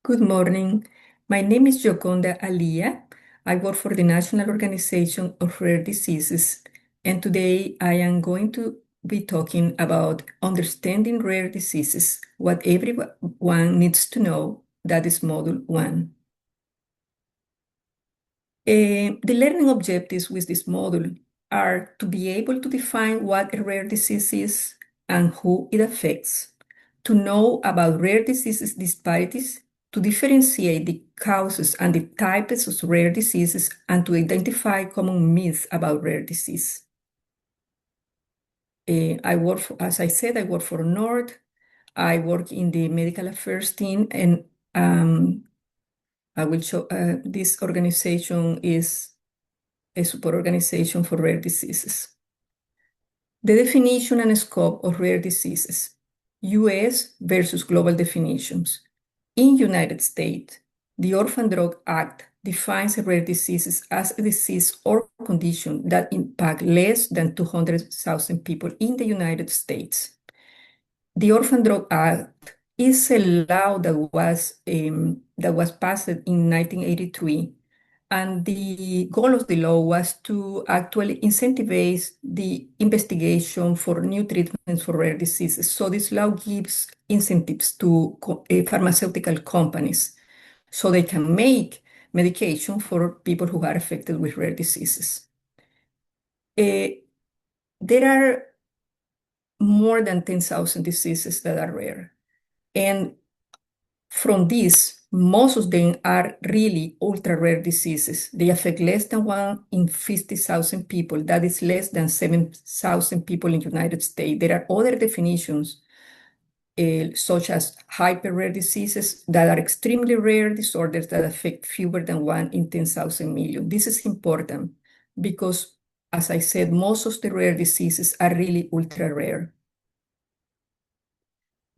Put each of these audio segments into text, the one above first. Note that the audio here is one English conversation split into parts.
Good morning. My name is Joconda Alia. I work for the National Organization of Rare Diseases, and today I am going to be talking about understanding rare diseases, what everyone needs to know. That is Module 1. The learning objectives with this module are to be able to define what a rare disease is and who it affects, to know about rare diseases disparities, to differentiate the causes and the types of rare diseases, and to identify common myths about rare disease. As I said, I work for NORD. I work in the medical affairs team, and I will show this organization is a support organization for rare diseases. The definition and scope of rare diseases, US versus global definitions. In United States, the Orphan Drug Act defines rare diseases as a disease or condition that impact less than 200,000 people in the United States. The Orphan Drug Act is a law that was passed in 1983, and the goal of the law was to actually incentivize the investigation for new treatments for rare diseases. So this law gives incentives to pharmaceutical companies so they can make medication for people who are affected with rare diseases. There are more than 10,000 diseases that are rare. And from these, most of them are really ultra rare diseases. They affect less than 1 in 50,000 people. That is less than 7,000 people in the United States. There are other definitions, such as hyper rare diseases that are extremely rare disorders that affect fewer than 1 in 10,000 million. This is important because, as I said, most of the rare diseases are really ultra rare.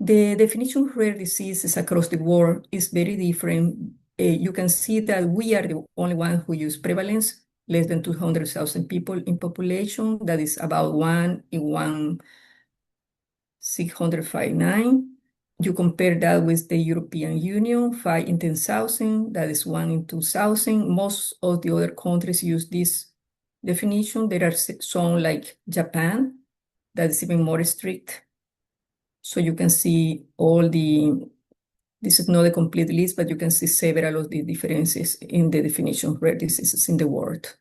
The definition of rare diseases across the world is very different. You can see that we are the only one who use prevalence, less than 200,000 people in population. That is about 1 in 1,659. You compare that with the European Union, 5 in 10,000. That is 1 in 2,000. Most of the other countries use this definition. There are some like Japan that is even more strict. So you can see this is not a complete list, but you can see several of the differences in the definition of rare diseases in the world.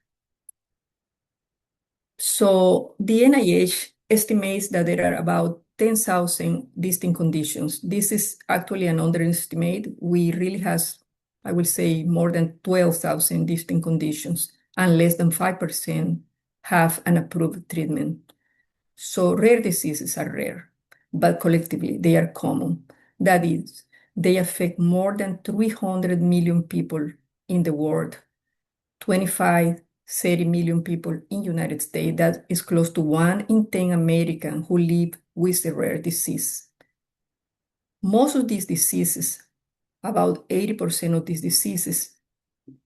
So the NIH estimates that there are about 10,000 distinct conditions. This is actually an underestimate. We really have, I will say, more than 12,000 distinct conditions, and less than 5% have an approved treatment. So rare diseases are rare, but collectively they are common. That is, they affect more than 300 million people in the world, 25, 30 million people in the United States. That is close to 1 in 10 Americans who live with a rare disease. Most of these diseases, about 80% of these diseases,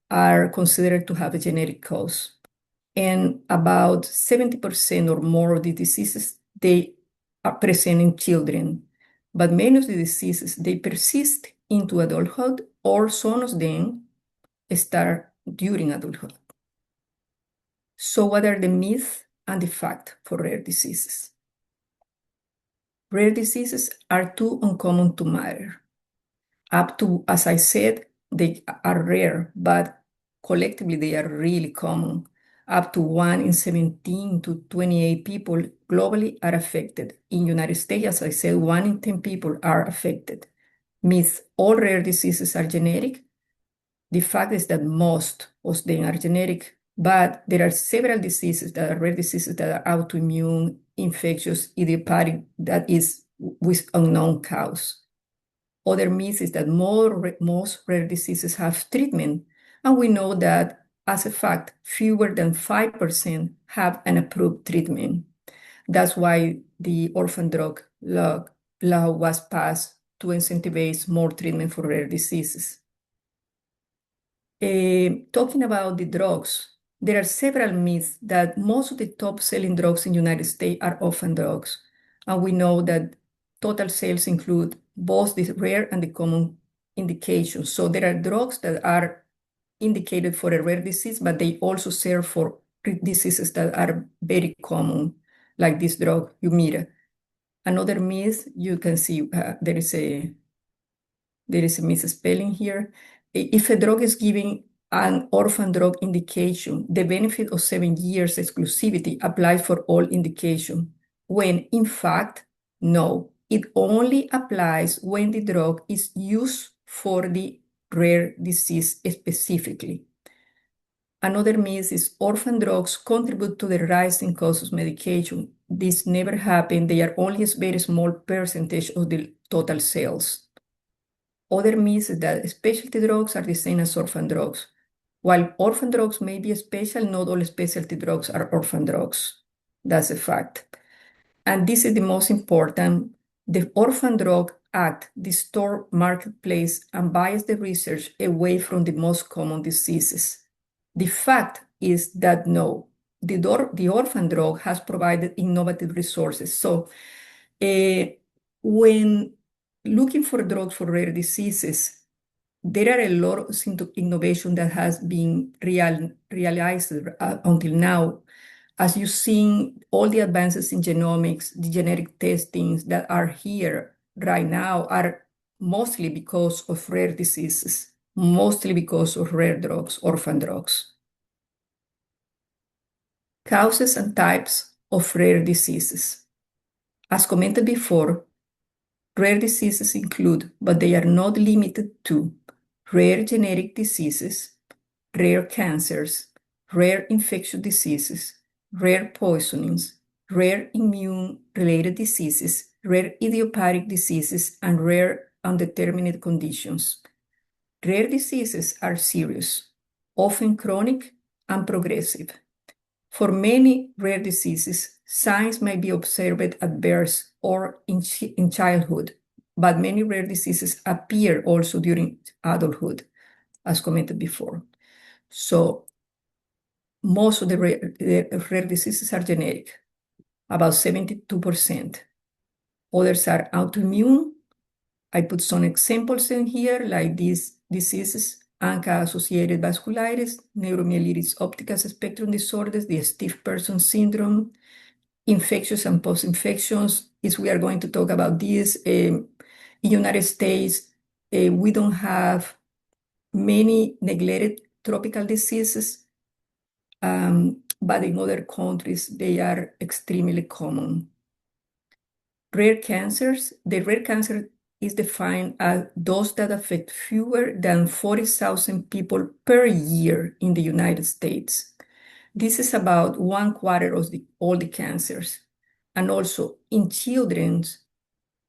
are considered to have a genetic cause. And about 70% or more of the diseases, they are present in children. But many of the diseases, they persist into adulthood, or some of them start during adulthood. So what are the myths and the facts for rare diseases? Rare diseases are too uncommon to matter. Up to, as I said, they are rare, but collectively they are really common. Up to 1 in 17 to 28 people globally are affected. In the United States, as I said, 1 in 10 people are affected. Myth, all rare diseases are genetic. The fact is that most of them are genetic, but there are several diseases that are rare diseases that are autoimmune, infectious, idiopathic, that is with unknown cause. Other myth is that most rare diseases have treatment, and we know that, as a fact, fewer than 5% have an approved treatment. That's why the orphan drug law was passed to incentivize more treatment for rare diseases. Talking about the drugs, there are several myths that most of the top-selling drugs in the United States are orphan drugs, and we know that total sales include both the rare and the common indications. So there are drugs that are indicated for a rare disease, but they also serve for diseases that are very common, like this drug, Humira. Another myth, you can see there is a misspelling here. If a drug is giving an orphan drug indication, the benefit of 7 years exclusivity applies for all indication, when in fact, no, it only applies when the drug is used for the rare disease specifically. Another myth is orphan drugs contribute to the rising cost of medication. This never happened. They are only a very small percentage of the total sales. Other myth is that specialty drugs are the same as orphan drugs. While orphan drugs may be special, not all specialty drugs are orphan drugs. That's a fact. And this is the most important. The Orphan Drug Act distorts marketplace and bias the research away from the most common diseases. The fact is that no, the orphan drug has provided innovative resources. So when looking for drugs for rare diseases, there are a lot of innovation that has been realized until now. As you've seen, all the advances in genomics, the genetic testings that are here right now are mostly because of rare diseases, mostly because of rare drugs, orphan drugs. Causes and types of rare diseases. As commented before, rare diseases include, but they are not limited to, rare genetic diseases, rare cancers, rare infectious diseases, rare poisonings, rare immune-related diseases, rare idiopathic diseases, and rare undetermined conditions. Rare diseases are serious, often chronic and progressive. For many rare diseases, signs may be observed at birth or in childhood, but many rare diseases appear also during adulthood, as commented before. So most of the rare diseases are genetic, about 72%. Others are autoimmune. I put some examples in here, like these diseases: ANCA-associated vasculitis, neuromyelitis optica spectrum disorders, the stiff person syndrome, infectious and post-infections. Is we are going to talk about this. In United States, we don't have many neglected tropical diseases, but in other countries, they are extremely common. Rare cancers, the rare cancer is defined as those that affect fewer than 40,000 people per year in the United States. This is about 1/4 of all the cancers. And also in children,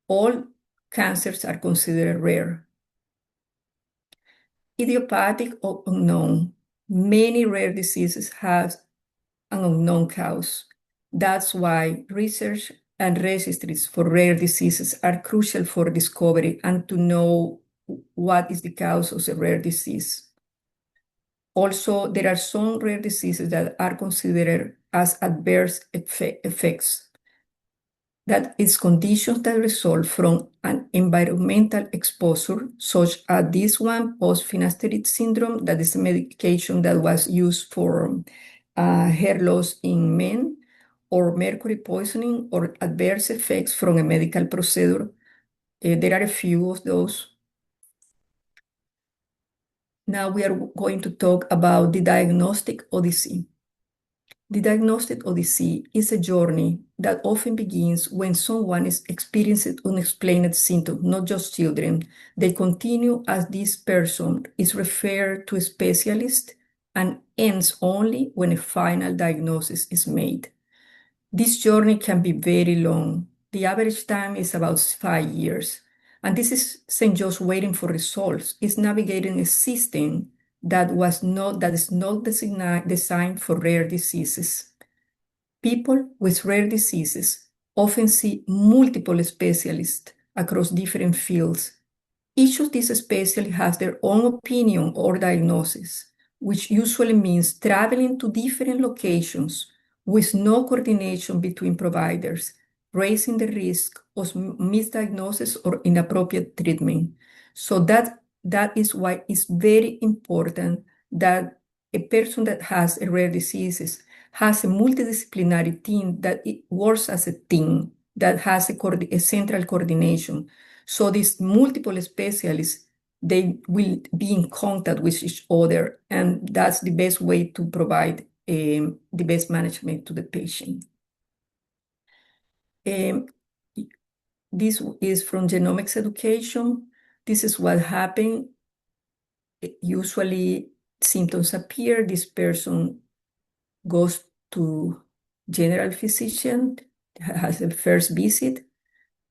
all cancers are considered rare. Idiopathic or unknown. Many rare diseases have an unknown cause. That's why research and registries for rare diseases are crucial for discovery and to know what is the cause of a rare disease. Also, there are some rare diseases that are considered as adverse effects. That is conditions that result from an environmental exposure, such as this one, post-finasteride syndrome, that is a medication that was used for hair loss in men, or mercury poisoning, or adverse effects from a medical procedure. There are a few of those. Now we are going to talk about the diagnostic odyssey. The diagnostic odyssey is a journey that often begins when someone is experiencing unexplained symptoms, not just children. They continue as this person is referred to a specialist and ends only when a final diagnosis is made. This journey can be very long. The average time is about 5 years. And this isn't just waiting for results. It's navigating a system that is not designed for rare diseases. People with rare diseases often see multiple specialists across different fields. Each of these specialists has their own opinion or diagnosis, which usually means traveling to different locations with no coordination between providers, raising the risk of misdiagnosis or inappropriate treatment. So that that is why it's very important that a person that has a rare diseases has a multidisciplinary team that it works as a team that has a central coordination. So these multiple specialists, they will be in contact with each other, and that's the best way to provide the best management to the patient. Um, this is from genomics education. This is what happened. Usually symptoms appear. This person goes to general physician, has a first visit,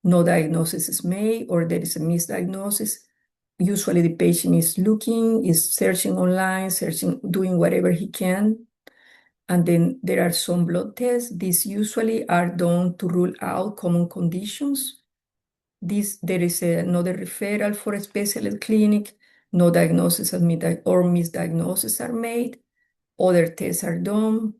no diagnosis is made, or there is a misdiagnosis. Usually the patient is looking, is searching online, searching, doing whatever he can. And then there are some blood tests. These usually are done to rule out common conditions. There is another referral for a specialist clinic. No diagnosis or misdiagnosis are made. Other tests are done.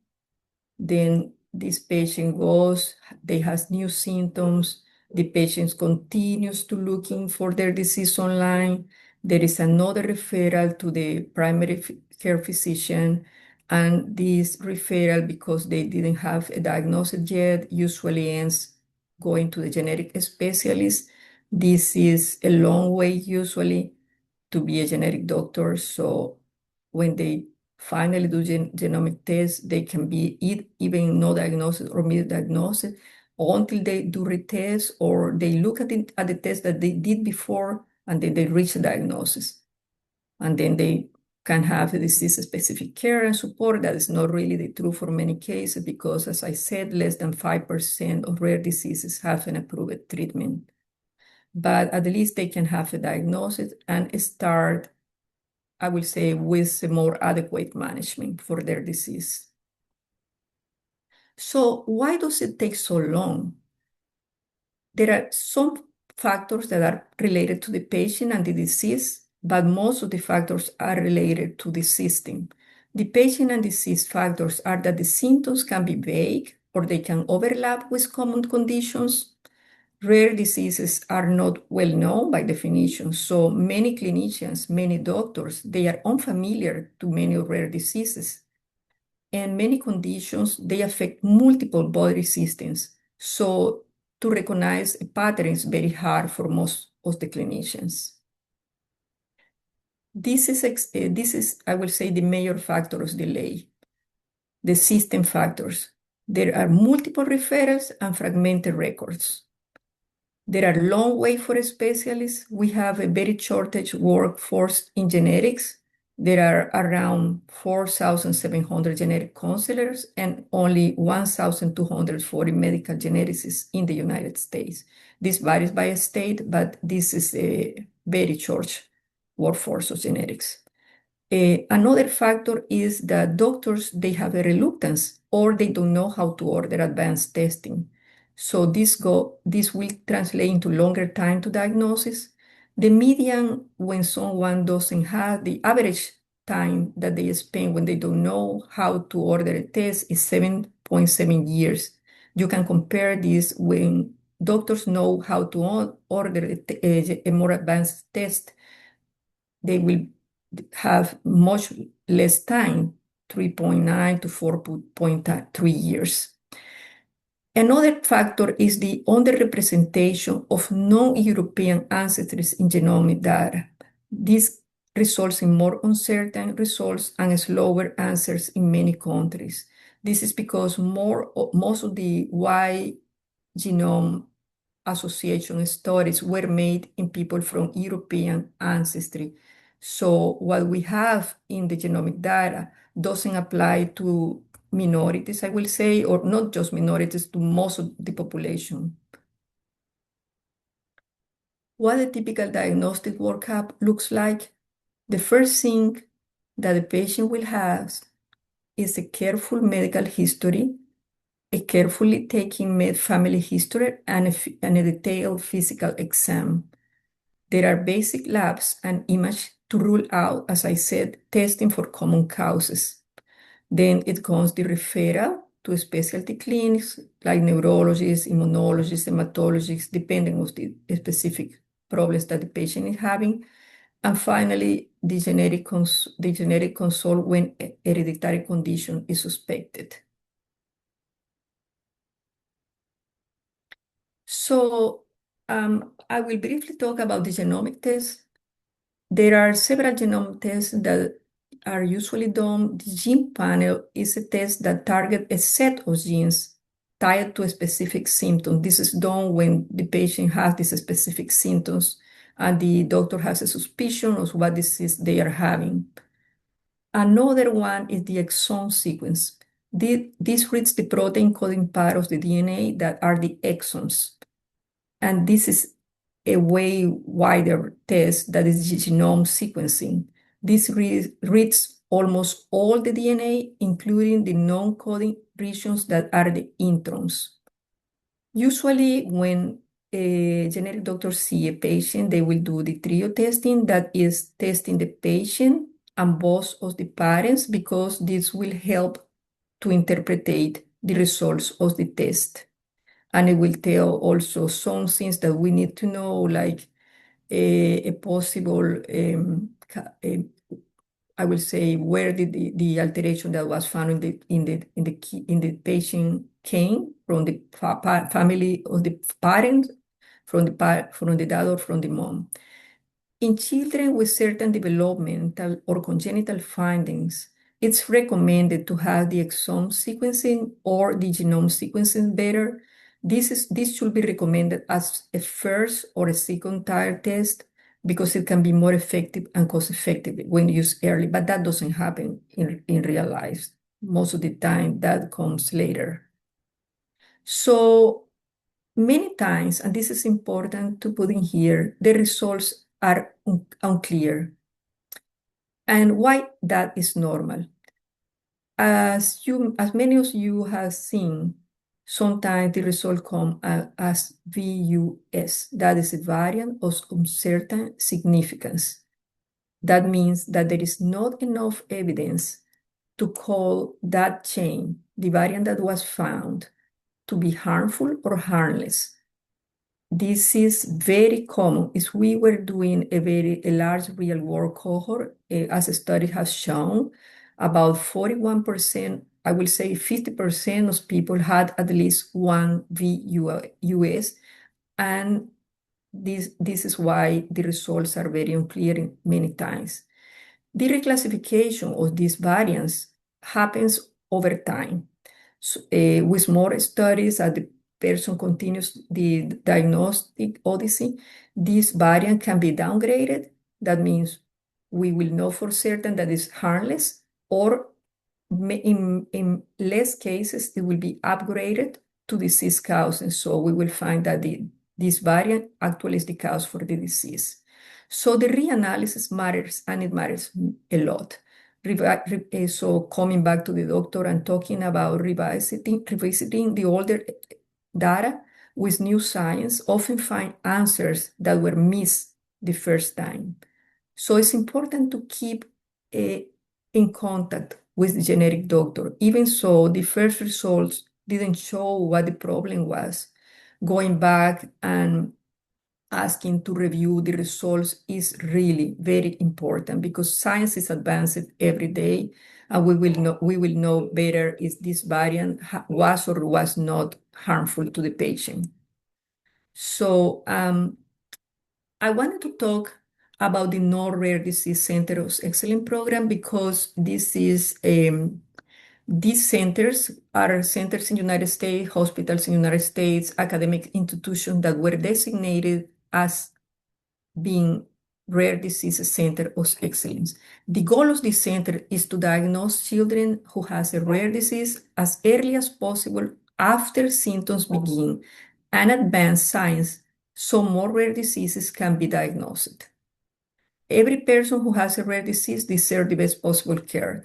Then this patient goes, they have new symptoms. The patient continues to looking for their disease online. There is another referral to the primary care physician. And this referral, because they didn't have a diagnosis yet, usually ends going to the genetic specialist. This is a long way usually to be a genetic doctor. So when they finally do genomic tests, they can be even no diagnosis or misdiagnosis until they do retest or they look at the test that they did before and then they reach a diagnosis. And then they can have a disease-specific care and support. That is not really the truth for many cases because, as I said, less than 5% of rare diseases have an approved treatment. But at least they can have a diagnosis and start, I will say, with a more adequate management for their disease. So why does it take so long? There are some factors that are related to the patient and the disease, but most of the factors are related to the system. The patient and disease factors are that the symptoms can be vague or they can overlap with common conditions. Rare diseases are not well known by definition, so many clinicians, many doctors, they are unfamiliar to many rare diseases. And many conditions, they affect multiple body systems. So to recognize a pattern is very hard for most of the clinicians. This is, I will say, the major factor of delay, the system factors. There are multiple referrals and fragmented records. There are long wait for specialists. We have a very shortage workforce in genetics. There are around 4,700 genetic counselors and only 1,240 medical geneticists in the United States. This varies by state, but this is a very short workforce of genetics. Another factor is that doctors, they have a reluctance or they don't know how to order advanced testing. So this will translate into longer time to diagnosis. The median when someone doesn't have the average time that they spend when they don't know how to order a test is 7.7 years. You can compare this when doctors know how to order a more advanced test. They will have much less time, 3.9 to 4.3 years. Another factor is the underrepresentation of non-European ancestries in genomic data. This results in more uncertain results and slower answers in many countries. This is because most of the Y genome association studies were made in people from European ancestry. So what we have in the genomic data doesn't apply to minorities, I will say, or not just minorities, to most of the population. What a typical diagnostic workup looks like, the first thing that the patient will have is a careful medical history, a carefully taken family history, and a detailed physical exam. There are basic labs and image to rule out, as I said, testing for common causes. Then it comes the referral to specialty clinics like neurologists, immunologists, hematologists, depending on the specific problems that the patient is having. And finally, the genetic consult when hereditary condition is suspected. So I will briefly talk about the genomic test. There are several genome tests that are usually done. The gene panel is a test that targets a set of genes tied to a specific symptom. This is done when the patient has these specific symptoms and the doctor has a suspicion of what disease they are having. Another one is the exome sequence. This reads the protein coding part of the DNA that are the exons. And this is a way wider test that is genome sequencing. This reads almost all the DNA, including the non-coding regions that are the introns. Usually, when a genetic doctor see a patient, they will do the trio testing, that is testing the patient and both of the parents, because this will help to interpret the results of the test. And it will tell also some things that we need to know, like a possible, I will say, where did the alteration that was found in the patient came from, the family of the parent, from the dad or from the mom. In children with certain developmental or congenital findings, it's recommended to have the exome sequencing or the genome sequencing better. This should be recommended as a first or a second tier test because it can be more effective and cost effective when used early, but that doesn't happen in real life. Most of the time that comes later. So many times, and this is important to put in here, the results are unclear. And why that is normal. As many of you have seen, sometimes the result come as VUS. That is a variant of uncertain significance. That means that there is not enough evidence to call that change, the variant that was found, to be harmful or harmless. This is very common. If we were doing a large real world cohort, as a study has shown, about 41%, I will say 50% of people had at least one VUS, and this is why the results are very unclear many times. The reclassification of these variants happens over time. So, with more studies as the person continues the diagnostic odyssey, this variant can be downgraded. That means we will know for certain that it's harmless, or in less cases, it will be upgraded to disease cause. And so we will find that this variant actually is the cause for the disease. So the reanalysis matters, and it matters a lot. So coming back to the doctor and talking about revisiting the older data with new science often find answers that were missed the first time. So it's important to keep in contact with the genetic doctor. Even so, the first results didn't show what the problem was. Going back and asking to review the results is really very important, because science is advancing every day, and we will know better if this variant was or was not harmful to the patient. So I wanted to talk about the Non-Rare Disease Center of Excellence program, because these centers are centers in the United States, hospitals in the United States, academic institutions that were designated as being rare disease center of excellence. The goal of this center is to diagnose children who has a rare disease as early as possible after symptoms begin, and advance science so more rare diseases can be diagnosed. Every person who has a rare disease deserves the best possible care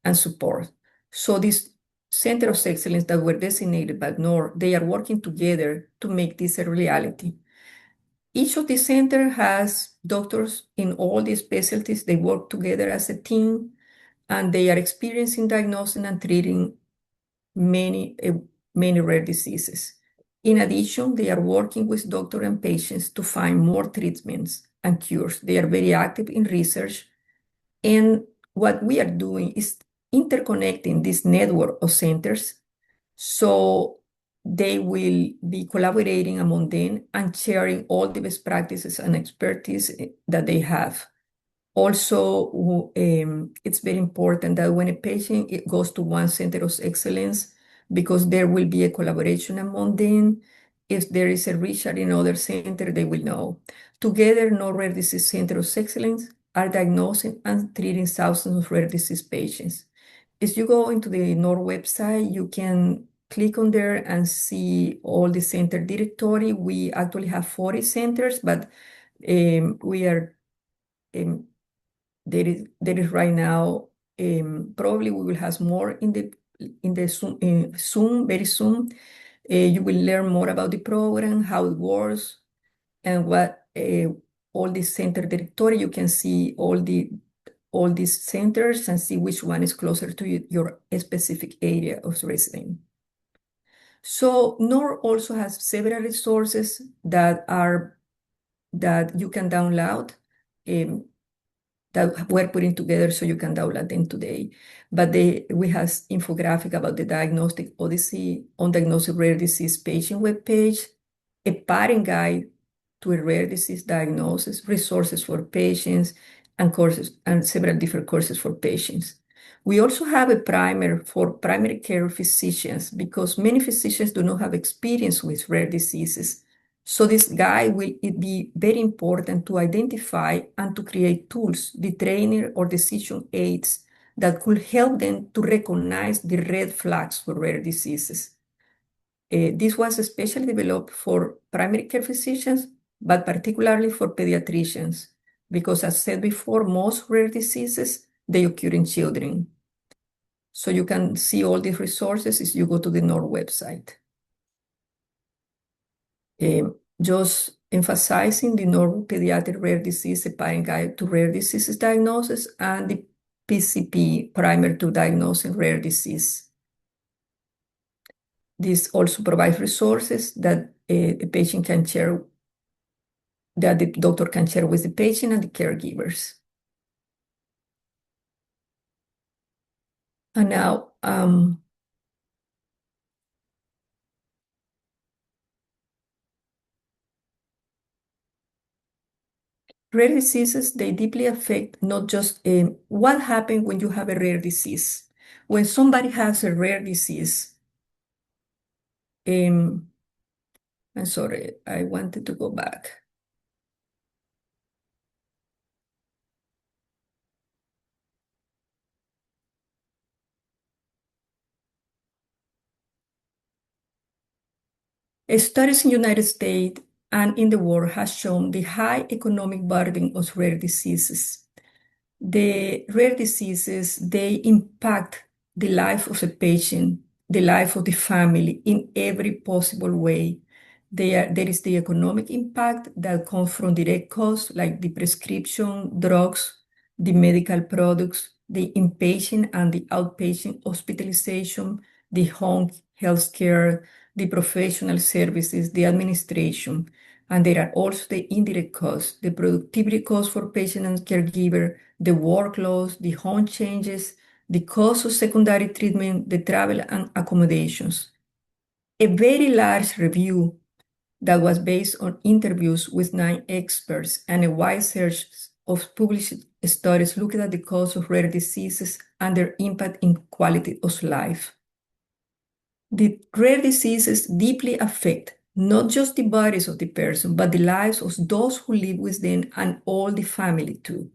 and support. So this Center of Excellence that were designated by NOR, they are working together to make this a reality. Each of the center has doctors in all the specialties. They work together as a team, and they are experiencing diagnosing and treating many rare diseases. In addition, they are working with doctors and patients to find more treatments and cures. They are very active in research. And what we are doing is interconnecting this network of centers so they will be collaborating among them and sharing all the best practices and expertise that they have. Also, it's very important that when a patient goes to one center of excellence, because there will be a collaboration among them, if there is a research in other center, they will know. Together, no rare disease center of excellence are diagnosing and treating thousands of rare disease patients. If you go into the NOR website, you can click on there and see all the center directory. We actually have 40 centers, but we are um, there is right now, probably we will have more in the Zoom very soon. You will learn more about the program, how it works, and what all the center directory. You can see all these centers and see which one is closer to your specific area of residence. So NOR also has several resources that you can download. That we're putting together so you can download them today. But we have infographic about the Diagnostic Odyssey on diagnostic rare disease patient webpage, a pattern guide to a rare disease diagnosis, resources for patients, and courses, and several different courses for patients. We also have a primer for primary care physicians because many physicians do not have experience with rare diseases. So this guide will be very important to identify and to create tools, the trainer or decision aids that could help them to recognize the red flags for rare diseases. This was especially developed for primary care physicians, but particularly for pediatricians, because as said before, most rare diseases, they occur in children. So you can see all these resources if you go to the NOR website. Just emphasizing the Neuropediatric Rare Disease, a parent guide to rare diseases diagnosis, and the PCP, primer to diagnosing rare disease. This also provides resources that a patient can share, that the doctor can share with the patient and the caregivers. And now, rare diseases, they deeply affect not just what happens when you have a rare disease. When somebody has a rare disease, I'm sorry, I wanted to go back. Studies in the United States and in the world has shown the high economic burden of rare diseases. The rare diseases, they impact the life of the patient, the life of the family in every possible way. There is the economic impact that comes from direct costs like the prescription drugs, the medical products, the inpatient and the outpatient hospitalization, the home health care, the professional services, the administration. And there are also the indirect costs, the productivity costs for patient and caregiver, the workloads, the home changes, the cost of secondary treatment, the travel and accommodations. A very large review that was based on interviews with 9 experts and a wide search of published studies looking at the cause of rare diseases and their impact in quality of life. The rare diseases deeply affect not just the bodies of the person, but the lives of those who live with them and all the family too.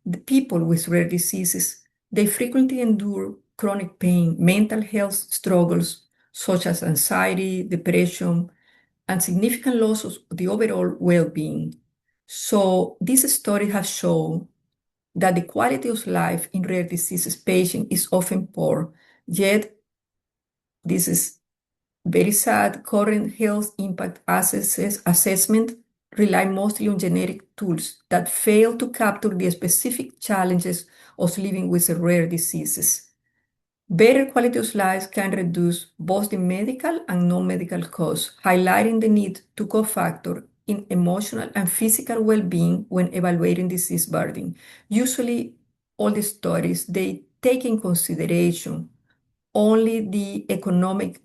The people with rare diseases, they frequently endure chronic pain, mental health struggles such as anxiety, depression, and significant loss of the overall well-being. So this study has shown that the quality of life in rare diseases patients is often poor, yet this is very sad. Current health impact assessment rely mostly on genetic tools that fail to capture the specific challenges of living with rare diseases. Better quality of life can reduce both the medical and non-medical costs, highlighting the need to co-factor in emotional and physical well-being when evaluating disease burden. Usually, all the studies, they take in consideration only the economic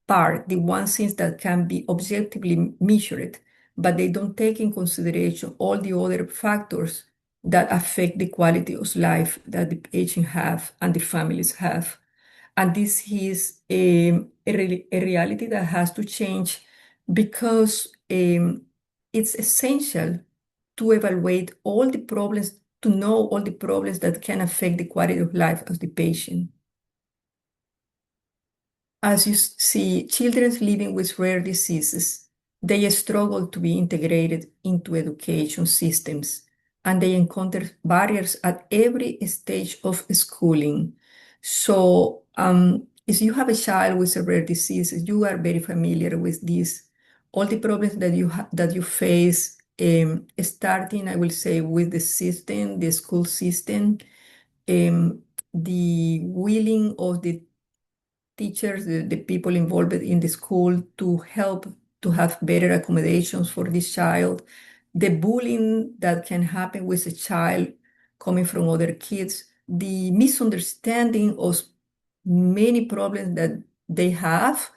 part, the one thing that can be objectively measured, but they don't take in consideration all the other factors that affect the quality of life that the patient have and the families have. And this is a reality that has to change because it's essential to evaluate all the problems, to know all the problems that can affect the quality of life of the patient. As you see, children living with rare diseases, they struggle to be integrated into education systems and they encounter barriers at every stage of schooling. So, if you have a child with a rare disease, you are very familiar with this, all the problems that that you face, starting, I will say, with the system, the school system, the willing of the teachers, the people involved in the school to help to have better accommodations for this child, the bullying that can happen with a child coming from other kids, the misunderstanding of many problems that they have,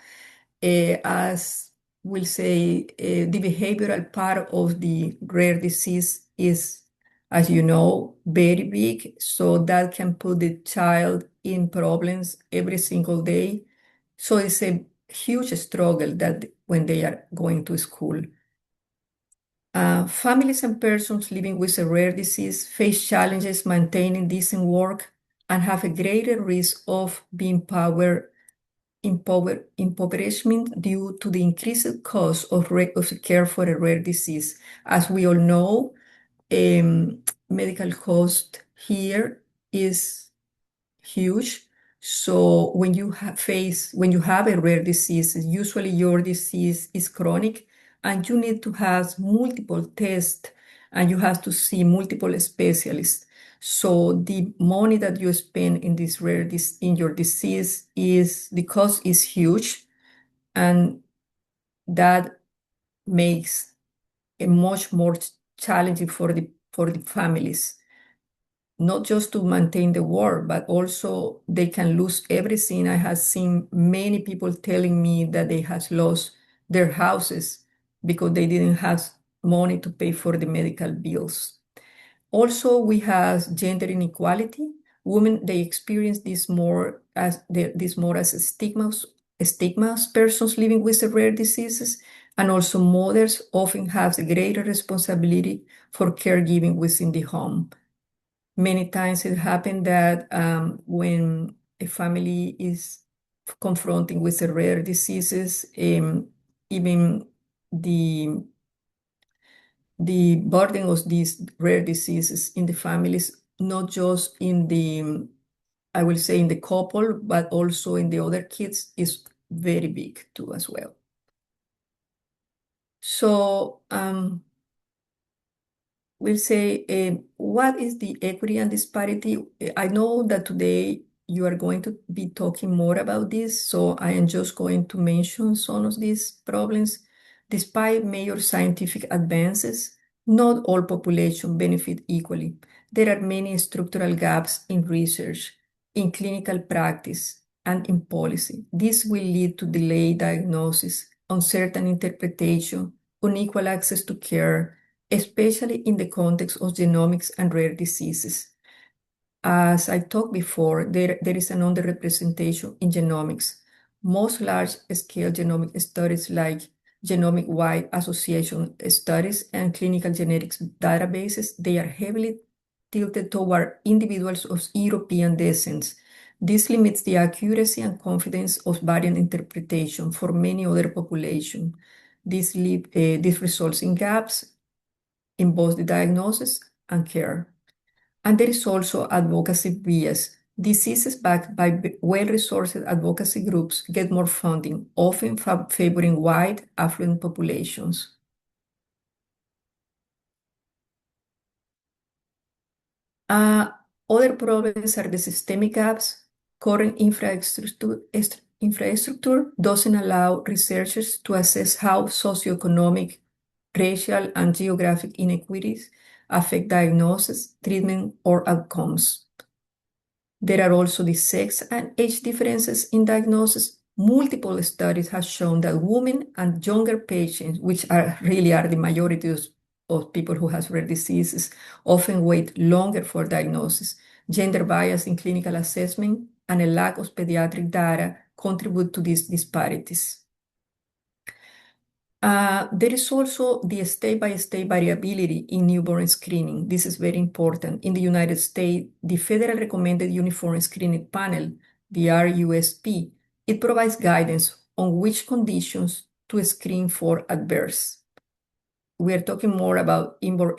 as we'll say, the behavioral part of the rare disease is, as you know, very big. So that can put the child in problems every single day. So it's a huge struggle that when they are going to school. Families and persons living with a rare disease face challenges maintaining decent work and have a greater risk of being impoverishment due to the increased cost of care for a rare disease. As we all know, medical cost here is huge. So when you have a rare disease, usually your disease is chronic and you need to have multiple tests and you have to see multiple specialists. So the money that you spend in in your disease is the cost is huge, and that makes it much more challenging for the families, not just to maintain the war, but also they can lose everything. I have seen many people telling me that they have lost their houses because they didn't have money to pay for the medical bills. Also, we have gender inequality. Women, they experience this more as stigmas, persons living with the rare diseases, and also mothers often have a greater responsibility for caregiving within the home. Many times it happens that when a family is confronting with the rare diseases, even the the burden of these rare diseases in the families, not just in the, I will say, in the couple, but also in the other kids, is very big too as well. So we'll say, what is the equity and disparity? I know that today you are going to be talking more about this, so I am just going to mention some of these problems. Despite major scientific advances, not all populations benefit equally. There are many structural gaps in research, in clinical practice, and in policy. This will lead to delayed diagnosis, uncertain interpretation, unequal access to care, especially in the context of genomics and rare diseases. As I talked before, there is an underrepresentation in genomics. Most large-scale genomic studies like genomic-wide association studies and clinical genetics databases, they are heavily tilted toward individuals of European descent. This limits the accuracy and confidence of variant interpretation for many other populations. This results in gaps in both the diagnosis and care. And there is also advocacy bias. Diseases backed by well-resourced advocacy groups get more funding, often favoring white, affluent populations. Uh, Other problems are the systemic gaps. Current infrastructure doesn't allow researchers to assess how socioeconomic racial and geographic inequities affect diagnosis, treatment, or outcomes. There are also the sex and age differences in diagnosis. Multiple studies have shown that women and younger patients, which are really are the majority of people who have rare diseases, often wait longer for diagnosis. Gender bias in clinical assessment and a lack of pediatric data contribute to these disparities. There is also the state-by-state variability in newborn screening. This is very important. In the United States, the Federal Recommended Uniform Screening Panel, the RUSP, it provides guidance on which conditions to screen for at birth. We are talking more about inborn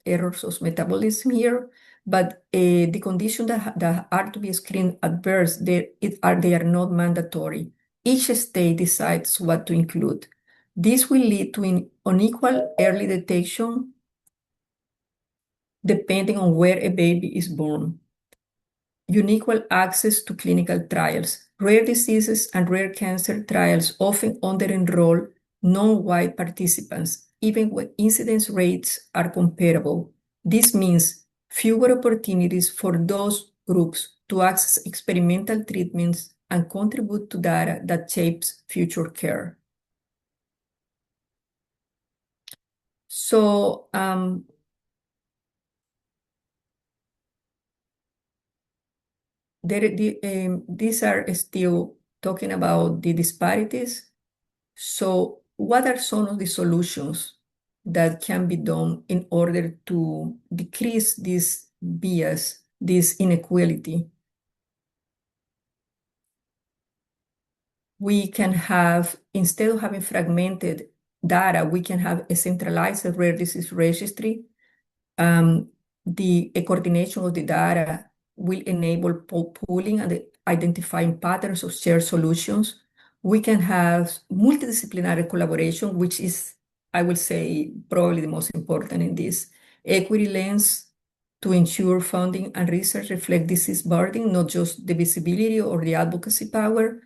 errors of metabolism here, but the conditions that are to be screened at birth, they are not mandatory. Each state decides what to include. This will lead to unequal early detection depending on where a baby is born. Unequal access to clinical trials. Rare diseases and rare cancer trials often under-enroll non-white participants, even when incidence rates are comparable. This means fewer opportunities for those groups to access experimental treatments and contribute to data that shapes future care. So these are still talking about the disparities. So what are some of the solutions that can be done in order to decrease this bias, this inequality? We can have, instead of having fragmented data, we can have a centralized rare disease registry. The coordination of the data will enable pooling and identifying patterns of shared solutions. We can have multidisciplinary collaboration, which is, I will say, probably the most important in this. Equity lens to ensure funding and research reflect disease burden, not just the visibility or the advocacy power,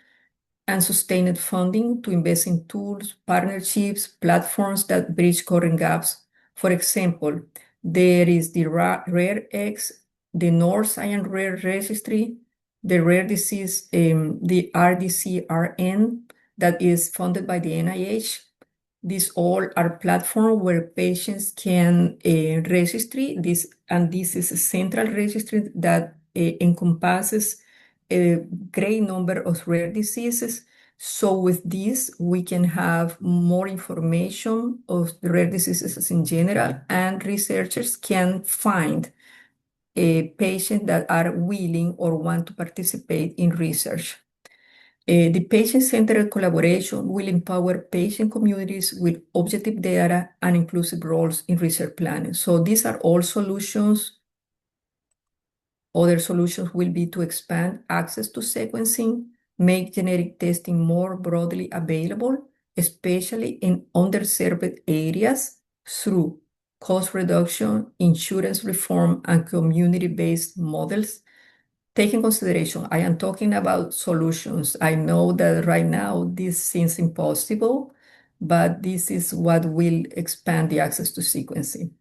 and sustained funding to invest in tools, partnerships, platforms that bridge current gaps. For example, there is the RareX, the North Iron Rare Registry, the Rare Disease, the RDCRN that is funded by the NIH. These all are platforms where patients can register this, and this is a central registry that encompasses a great number of rare diseases. So with this, we can have more information of the rare diseases in general, and researchers can find patients that are willing or want to participate in research. The patient-centered collaboration will empower patient communities with objective data and inclusive roles in research planning. So these are all solutions. Other solutions will be to expand access to sequencing, make genetic testing more broadly available, especially in underserved areas through cost reduction, insurance reform, and community-based models. Take in consideration, I am talking about solutions. I know that right now this seems impossible, but this is what will expand the access to sequencing.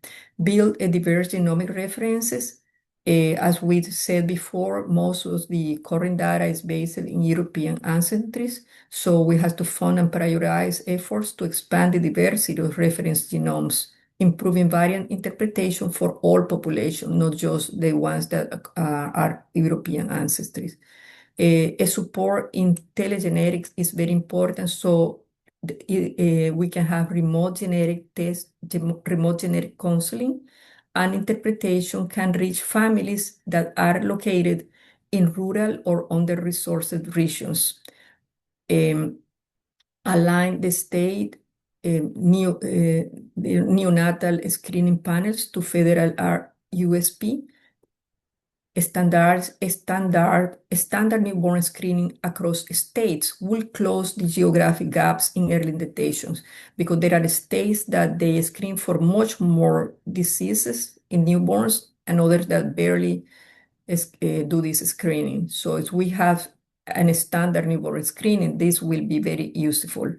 Build a diverse genomic references. As we said before, most of the current data is based in European ancestries, so we have to fund and prioritize efforts to expand the diversity of reference genomes, improving variant interpretation for all populations, not just the ones that are European ancestries. A support in telegenetics is very important, so we can have remote genetic tests, remote genetic counseling, and interpretation can reach families that are located in rural or under-resourced regions. Align the state the neonatal screening panels to federal RUSP, standard newborn screening across states will close the geographic gaps in early detections, because there are states that they screen for much more diseases in newborns and others that barely do this screening. So if we have a standard newborn screening, this will be very useful.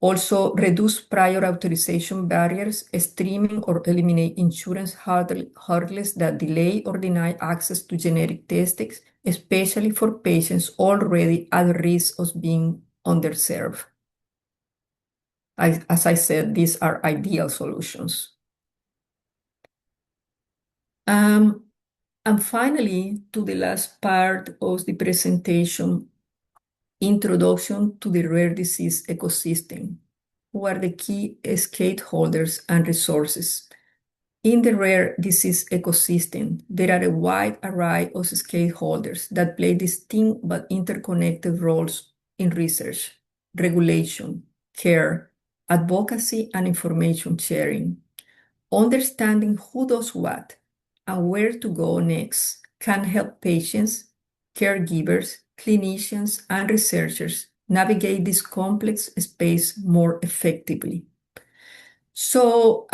Also, reduce prior authorization barriers, streaming or eliminate insurance hurdles that delay or deny access to genetic testing, especially for patients already at risk of being underserved. As I said, these are ideal solutions. And finally, to the last part of the presentation, introduction to the rare disease ecosystem. Who are the key stakeholders and resources? In the rare disease ecosystem, there are a wide array of stakeholders that play distinct but interconnected roles in research, regulation, care, advocacy, and information sharing. Understanding who does what and where to go next can help patients, caregivers, clinicians, and researchers navigate this complex space more effectively. So,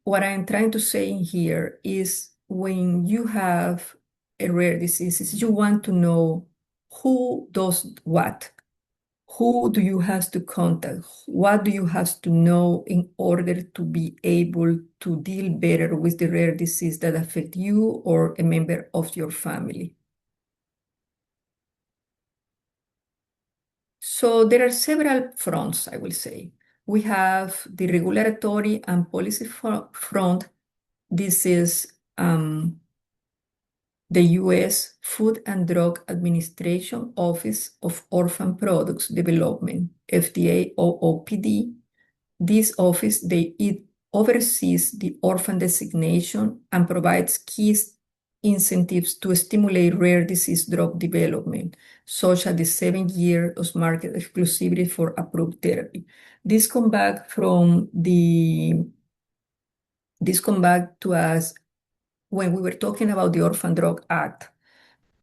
what I'm trying to say in here is when you have a rare disease, you want to know who does what. Who do you have to contact? What do you have to know in order to be able to deal better with the rare disease that affect you or a member of your family? So there are several fronts, I will say. We have the regulatory and policy front. This is the U.S. Food and Drug Administration Office of Orphan Products Development, FDA OOPD. This office, it oversees the orphan designation and provides key incentives to stimulate rare disease drug development, such as the 7 years of market exclusivity for approved therapy. This come back to us when we were talking about the Orphan Drug Act,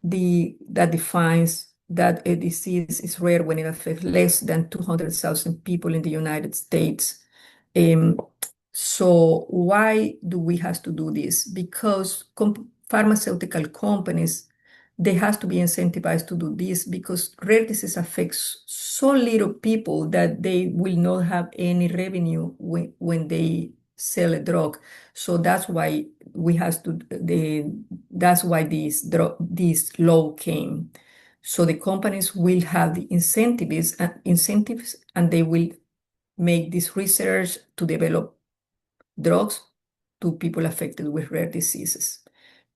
that defines that a disease is rare when it affects less than 200,000 people in the United States. So why do we have to do this? Because pharmaceutical companies, they have to be incentivized to do this because rare disease affects so little people that they will not have any revenue when they sell a drug. So that's why that's why this law came. So the companies will have the incentives and they will make this research to develop drugs to people affected with rare diseases.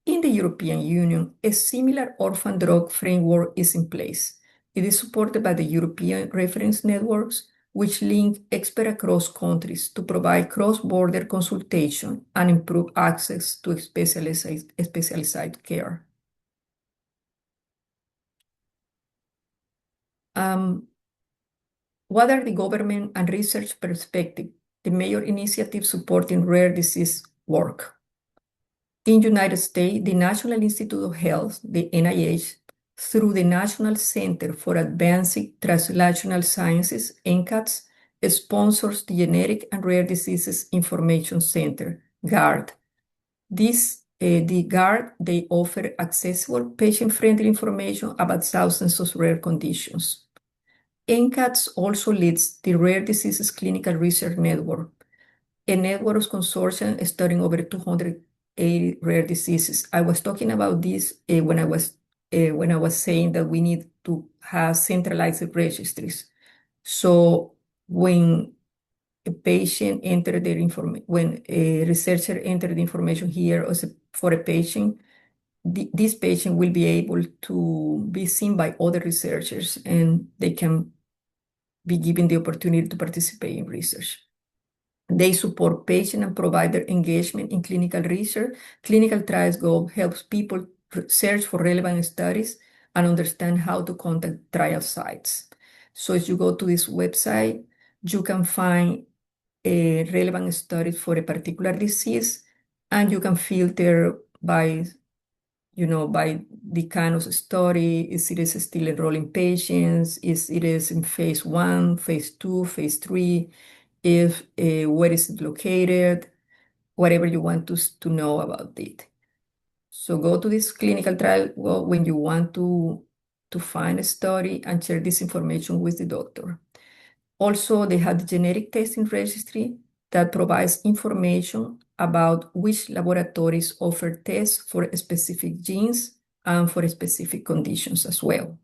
In the European Union, a similar orphan drug framework is in place. It is supported by the European reference networks, which link experts across countries to provide cross-border consultation and improve access to specialized care. What are the government and research perspective, the major initiatives supporting rare disease work? In the United States, the National Institute of Health, the NIH, through the National Center for Advancing Translational Sciences, NCATS, sponsors the Genetic and Rare Diseases Information Center, GARD. The GARD, they offer accessible, patient-friendly information about thousands of rare conditions. NCATS also leads the Rare Diseases Clinical Research Network, a network of consortium studying over 280 rare diseases. I was talking about this when I was saying that we need to have centralized registries. So when a patient enter their information, when a researcher enter the information here for a patient, this patient will be able to be seen by other researchers and they can be given the opportunity to participate in research. They support patient and provider engagement in clinical research. Clinical Trials Gov helps people search for relevant studies and understand how to contact trial sites. So if you go to this website, you can find a relevant studies for a particular disease, and you can filter by the kind of study. Is it is still enrolling patients? Is it is in phase 1, phase 2, phase 3? If where is it located? Whatever you want to know about it. So go to this clinical trial when you want to find a study and share this information with the doctor. Also, they have the genetic testing registry that provides information about which laboratories offer tests for specific genes and for specific conditions as well.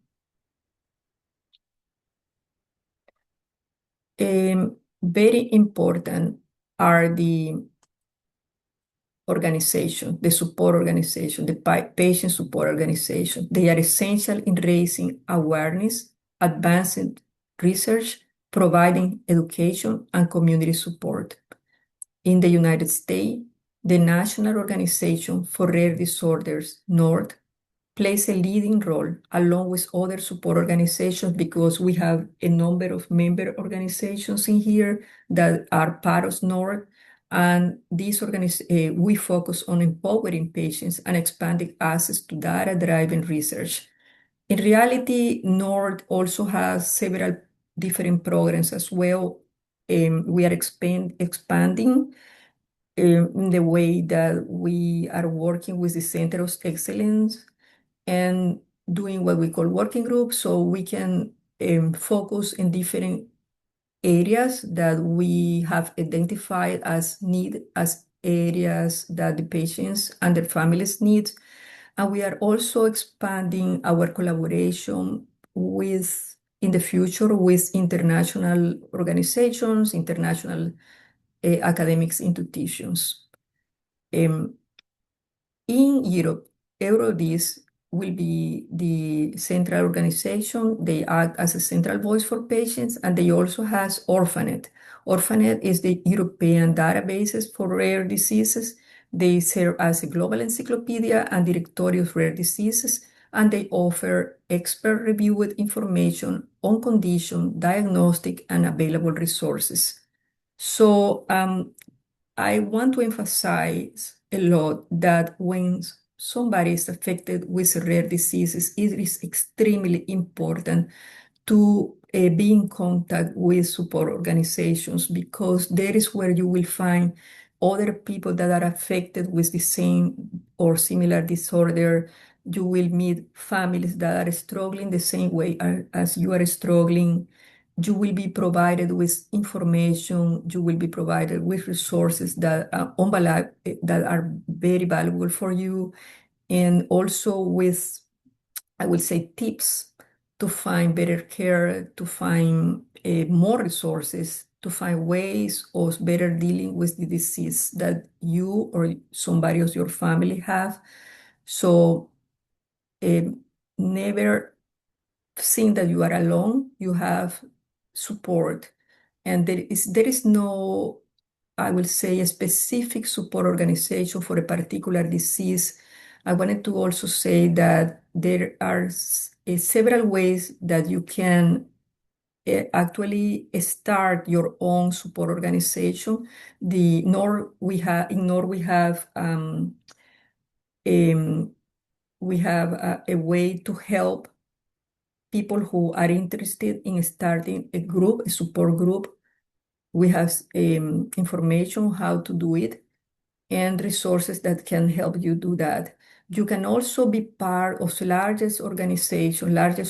Very important are the organization, the support organization, the patient support organization. They are essential in raising awareness, advancing research, providing education, and community support. In the United States, the National Organization for Rare Disorders, NORD, plays a leading role along with other support organizations because we have a number of member organizations in here that are part of NORD. And we focus on empowering patients and expanding access to data-driven research. In reality, NORD also has several different programs as well. We are expanding in the way that we are working with the Center of Excellence and doing what we call working groups so we can focus in different areas that we have identified as areas that the patients and their families need. And we are also expanding our collaboration in the future with international organizations, international academic institutions. In Europe, Eurodis will be the central organization. They act as a central voice for patients, and they also has Orphanet. Orphanet is the European databases for rare diseases. They serve as a global encyclopedia and directory of rare diseases, and they offer expert-reviewed information on condition, diagnostic, and available resources. So I want to emphasize a lot that when somebody is affected with rare diseases, it is extremely important to be in contact with support organizations because there is where you will find other people that are affected with the same or similar disorder. You will meet families that are struggling the same way as you are struggling. You will be provided with information. You will be provided with resources that are very valuable for you, and also with, I will say, tips to find better care, to find more resources, to find ways of better dealing with the disease that you or somebody of your family have. So never think that you are alone. You have support, and there is no, I will say, a specific support organization for a particular disease. I wanted to also say that there are several ways that you can actually start your own support organization. In NOR we have a way to help people who are interested in starting a support group. We have information how to do it and resources that can help you do that. You can also be part of the largest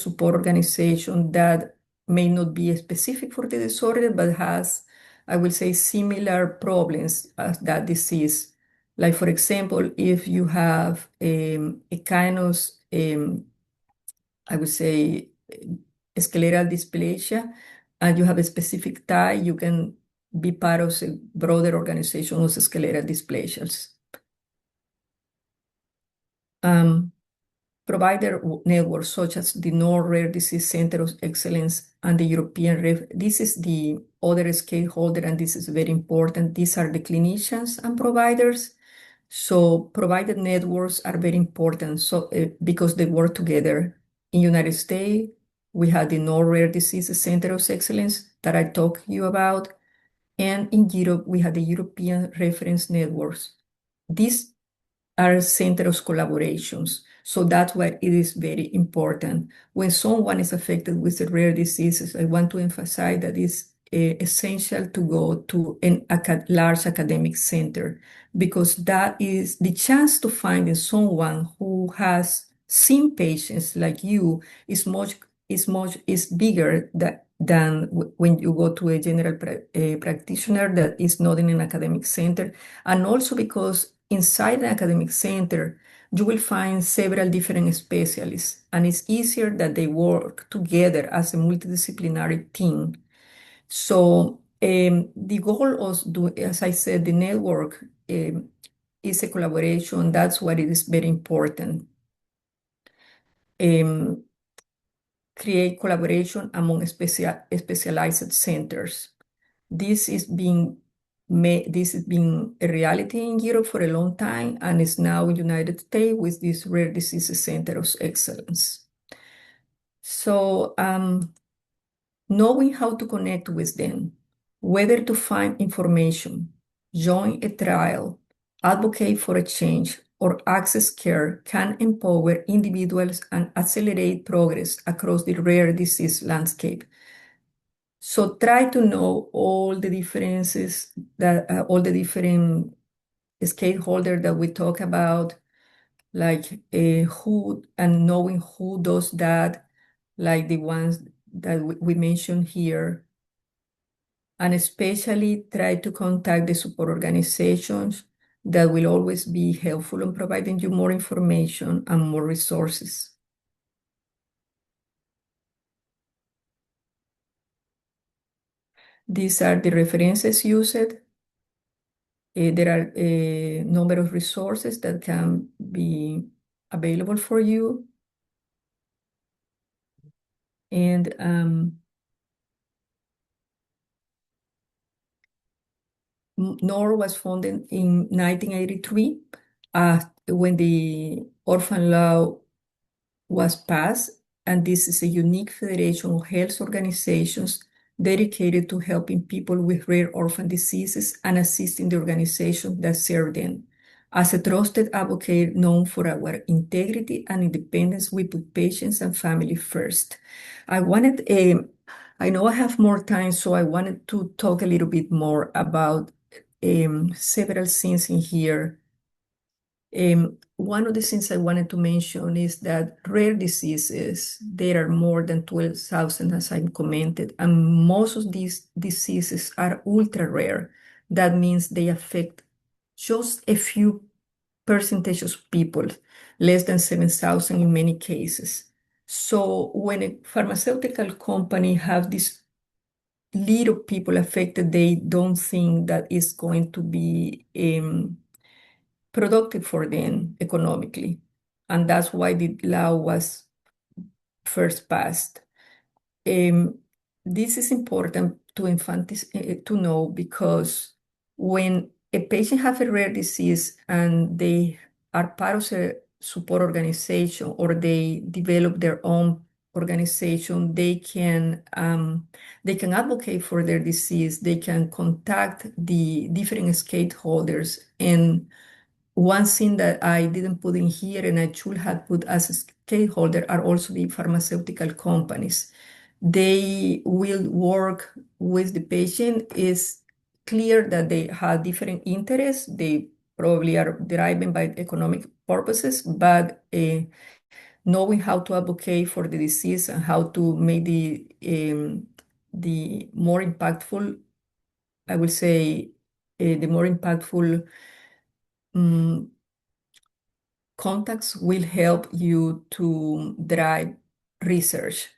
support organization that may not be specific for the disorder, but has, I will say, similar problems as that disease. Like, for example, if you have a kind of, I would say, skeletal dysplasia, and you have a specific type, you can be part of a broader organization of skeletal dysplasias. Provider networks such as the North Rare Disease Center of Excellence and the European this is the other stakeholder, and this is very important. These are the clinicians and providers. So provider networks are very important because they work together. In United States, we have the North Rare Disease Center of Excellence that I talked to you about. And in Europe, we have the European reference networks. These are centers of collaborations. So that's why it is very important. When someone is affected with rare diseases, I want to emphasize that it's essential to go to a large academic center because that is the chance to find someone who has seen patients like you is bigger than when you go to a general practitioner that is not in an academic center. And also because inside an academic center, you will find several different specialists, and it's easier that they work together as a multidisciplinary team. So the goal of, as I said, the network is a collaboration. That's what it is very important. Um, Create collaboration among specialized centers. This is being this has been a reality in Europe for a long time and is now in the United States with this Rare Diseases Center of Excellence. So knowing how to connect with them, whether to find information, join a trial, advocate for a change, or access care can empower individuals and accelerate progress across the rare disease landscape. So try to know all the differences that all the different stakeholders that we talk about, like who and knowing who does that, like the ones that we mentioned here, and especially try to contact the support organizations that will always be helpful in providing you more information and more resources. These are the references used. There are a number of resources that can be available for you. And NOR was founded in 1983 when the orphan law was passed, and this is a unique federation of health organizations dedicated to helping people with rare orphan diseases and assisting the organizations that serve them. As a trusted advocate known for our integrity and independence, we put patients and family first. I know I have more time, so I wanted to talk a little bit more about several things in here. One of the things I wanted to mention is that rare diseases, there are more than 12,000, as I commented, and most of these diseases are ultra rare. That means they affect just a few percentage of people, less than 7,000 in many cases. So when a pharmaceutical company have this little people affected, they don't think that it's going to be productive for them economically. And that's why the law was first passed. This is important to know because when a patient has a rare disease and they are part of a support organization or they develop their own organization, they can advocate for their disease. They can contact the different stakeholders. And one thing that I didn't put in here and I should have put as a stakeholder are also the pharmaceutical companies. They will work with the patient. It's clear that they have different interests. They probably are driven by economic purposes, but knowing how to advocate for the disease and how to make the more impactful, I will say, the more impactful um, contacts will help you to drive research.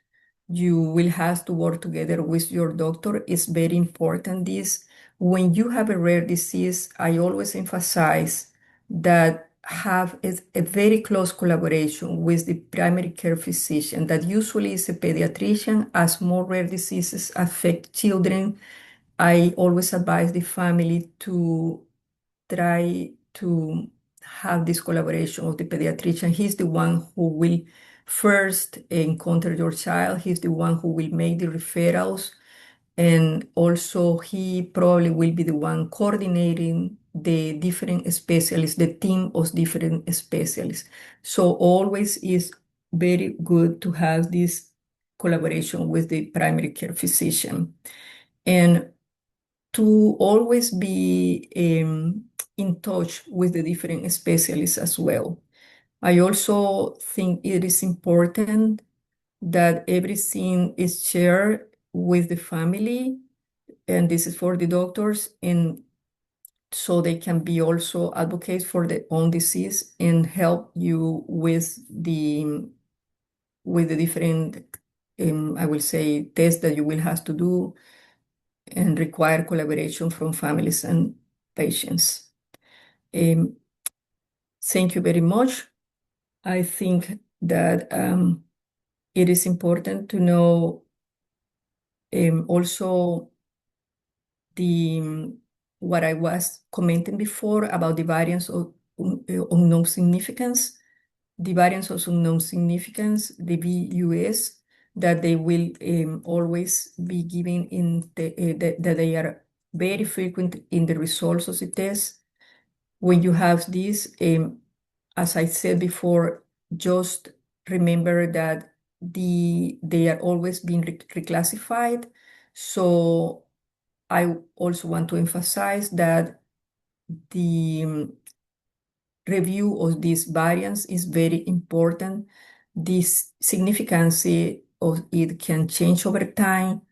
You will have to work together with your doctor. It's very important this. When you have a rare disease, I always emphasize that have a very close collaboration with the primary care physician that usually is a pediatrician as more rare diseases affect children. I always advise the family to try to have this collaboration with the pediatrician. He's the one who will first encounter your child. He's the one who will make the referrals. And also, he probably will be the one coordinating the different specialists, the team of different specialists. So, always is very good to have this collaboration with the primary care physician. And to always be in touch with the different specialists as well. I also think it is important that everything is shared with the family, and this is for the doctors, and so they can be also advocates for their own disease and help you with the different, I will say, tests that you will have to do and require collaboration from families and patients. Um, Thank you very much. I think that it is important to know also the what I was commenting before about the variance of unknown significance, the variance of unknown significance, the VUS, that they will always be given in that they are very frequent in the results of the test. When you have this, as I said before, just remember that they are always being reclassified. So I also want to emphasize that the review of this variance is very important. This significance of it can change over time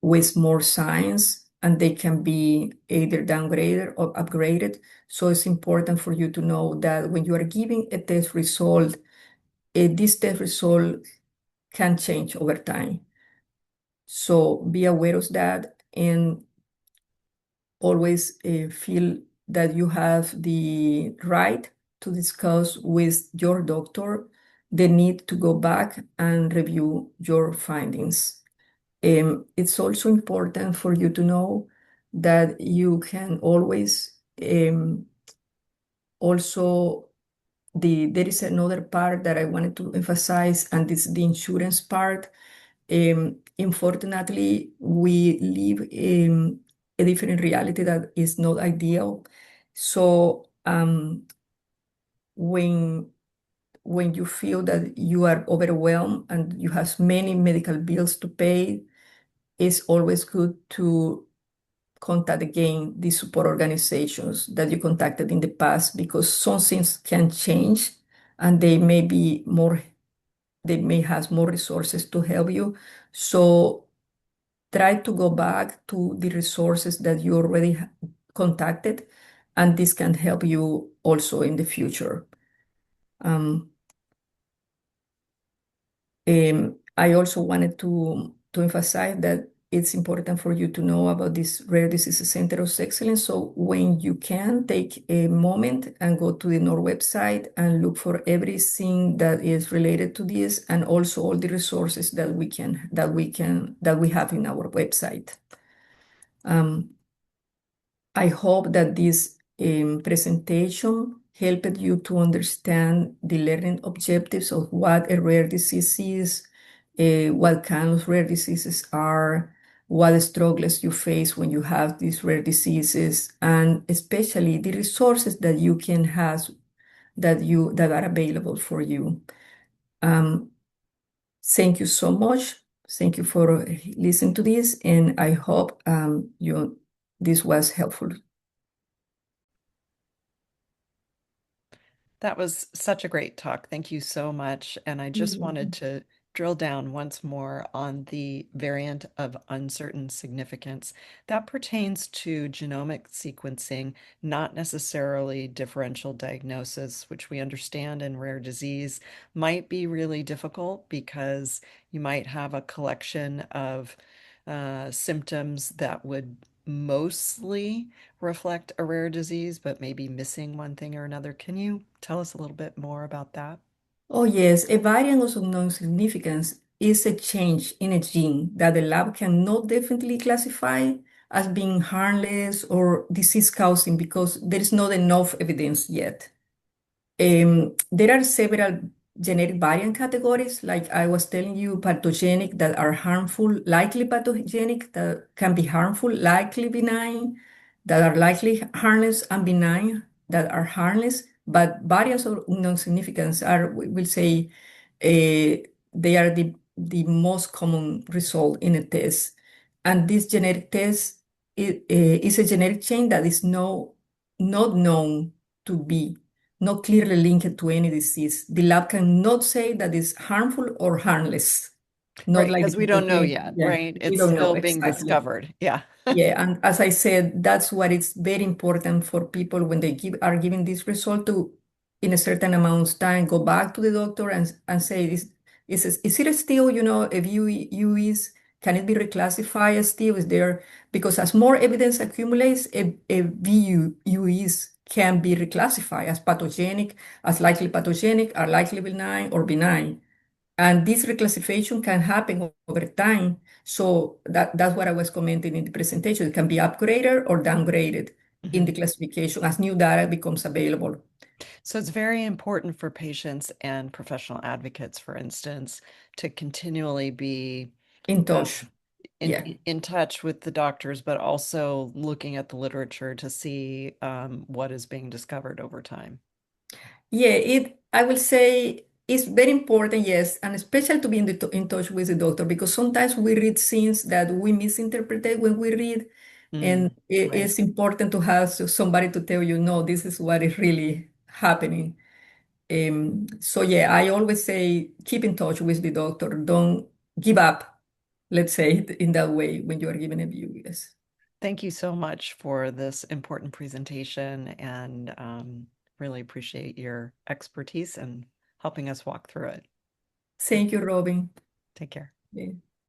with more signs, and they can be either downgraded or upgraded. So it's important for you to know that when you are giving a test result, this test result can change over time. So be aware of that and always feel that you have the right to discuss with your doctor the need to go back and review your findings. It's also important for you to know that you can always also there is another part that I wanted to emphasize, and it's the insurance part. Unfortunately, we live in a different reality that is not ideal. So when you feel that you are overwhelmed and you have many medical bills to pay, it's always good to contact again the support organizations that you contacted in the past, because some things can change and they may have more resources to help you. So try to go back to the resources that you already contacted, and this can help you also in the future. Um, I also wanted to emphasize that it's important for you to know about this Rare Diseases Center of Excellence. So when you can, take a moment and go to the NOR website and look for everything that is related to this, and also all the resources that we have in our website. I hope that this presentation helped you to understand the learning objectives of what a rare disease is, what kind of rare diseases are, what struggles you face when you have these rare diseases, and especially the resources that you can have that are available for you. Thank you so much. Thank you for listening to this, and I hope this was helpful. That was such a great talk. Thank you so much. And I just wanted to drill down once more on the variant of uncertain significance. That pertains to genomic sequencing, not necessarily differential diagnosis, which we understand in rare disease might be really difficult because you might have a collection of symptoms that would mostly reflect a rare disease, but maybe missing one thing or another. Can you tell us a little bit more about that? Oh, yes, a variant of unknown significance is a change in a gene that the lab cannot definitely classify as being harmless or disease causing because there is not enough evidence yet. There are several genetic variant categories, like I was telling you, pathogenic that are harmful, likely pathogenic that can be harmful, likely benign that are likely harmless, and benign that are harmless. But variants of unknown significance are, we will say, they are the most common result in a test. And this genetic test is a genetic change that is not known to be not clearly linked to any disease. The lab cannot say that it's harmful or harmless. not Right, like the because we don't know pathogenic. yet, Yeah, right? we It's don't know still being exactly. discovered. Yeah. Yeah, and as I said, that's what it's very important for people when they are giving this result to, in a certain amount of time, go back to the doctor and say, is it still, a VU is, can it be reclassified as still? Is there, because as more evidence accumulates, a VU is can be reclassified as pathogenic, as likely pathogenic, or likely benign, or benign. And this reclassification can happen over time. So that's what I was commenting in the presentation. It can be upgraded or downgraded in the Mhm. classification as new data becomes available. So it's very important for patients and professional advocates, for instance, to continually be In touch. um, Yeah. in touch with the doctors, but also looking at the literature to see what is being discovered over time. Yeah, I will say it's very important, yes, and especially to be in touch with the doctor because sometimes we read things that we misinterpret when we read, and Mm, right. it's important to have somebody to tell you, no, this is what is really happening. So yeah, I always say keep in touch with the doctor. Don't give up, let's say it in that way when you are giving a view. Yes. Thank you so much for this important presentation and really appreciate your expertise and helping us walk through it. Thank you, Robin. Take care. Yeah.